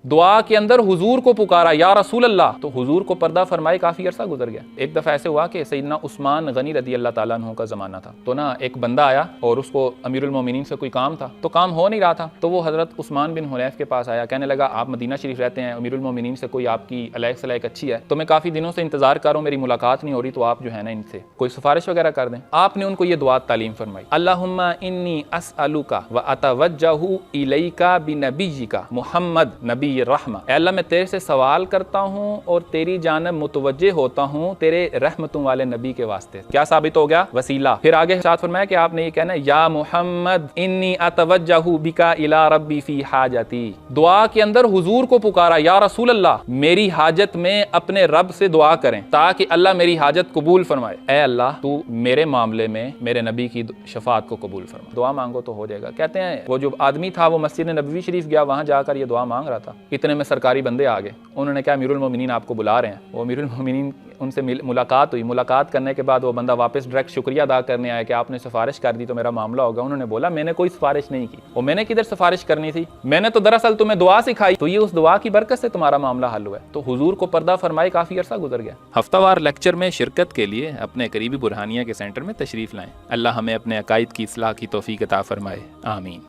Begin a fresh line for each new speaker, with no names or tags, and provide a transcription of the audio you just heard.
दुआ के अंदर हुजूर को पुकारा, या रसूल अल्लाह, तो हुजूर को पर्दा फरमाए काफ़ी अरसा गुजर गया। एक दफ़ा ऐसे हुआ कि सैयदना उस्मान गनी रदी अल्लाह ताला अन्हु का ज़माना था, तो ना एक बंदा आया और उसको अमीरुल मोमिनीन से कोई काम था, तो काम हो नहीं रहा था, तो वो हज़रत उस्मान बिन हुनैफ के पास आया, कहने लगा आप मदीना शरीफ रहते हैं, अमीरुल मोमिनीन से कोई आपकी अलैक सलाइक अच्छी है, तो मैं काफ़ी दिनों से इंतजार कर रहा हूँ, मेरी मुलाकात नहीं हो रही, तो आप जो है ना इनसे कोई सिफारिश वगैरह कर दें। आपने उनको ये दुआ तालीम फरमाई, अल्लाहुम्मा इन्नी अस्अलुका व अतवज्जहु इलैका बिनबिय्यिका मुहम्मद नबी रहमा, अल्लाह मैं तेरे से सवाल करता हूँ और तेरी जानब मुतवज्जे होता हूँ तेरे रहमतों वाले नबी के वास्ते। क्या साबित हो गया? वसीला। फिर आगे साथ फरमाया कि आपने ये कहना है, या मुहम्मद इन्नी अतवज्जहु बिका इला रब्बी फी हाजती, दुआ के अंदर हुजूर को पुकारा, या रसूल अल्लाह मेरी हाजत में अपने रब से दुआ करें ताकि अल्लाह मेरी हाजत कबूल फरमाए। ऐ अल्लाह तू मेरे मामले में मेरे नबी की शफात को कबूल फरमा, दुआ मांगो तो हो जाएगा। कहते हैं वो जो आदमी था वो मस्जिद नबवी शरीफ गया, वहां जाकर ये दुआ मांग रहा था, इतने में सरकारी बंदे आ गए, उन्होंने कहा अमीरुल मोमिनीन आपको बुला रहे हैं। वो अमीरुल मोमिनीन उनसे मुलाकात हुई, मुलाकात करने के बाद वो बंदा वापस डायरेक्ट शुक्रिया अदा करने आया कि आपने सिफारिश कर दी तो मेरा मामला होगा। उन्होंने बोला मैंने कोई सिफारिश नहीं की, वो मैंने किधर सिफारिश करनी थी, मैंने तो दरअसल तुम्हें दुआ सिखाई, तो ये उस दुआ की बरकत से तुम्हारा मामला हल हुआ है। तो हुजूर को पर्दा फरमाए काफी अरसा गुजर गया। हफ्तावार लेक्चर में शिरकत के लिए अपने करीबी बुरहानिया के सेंटर में तशरीफ लाएं। अल्लाह हमें अपने अकायद की इस्लाह की तौफीक अता फरमाए, आमीन।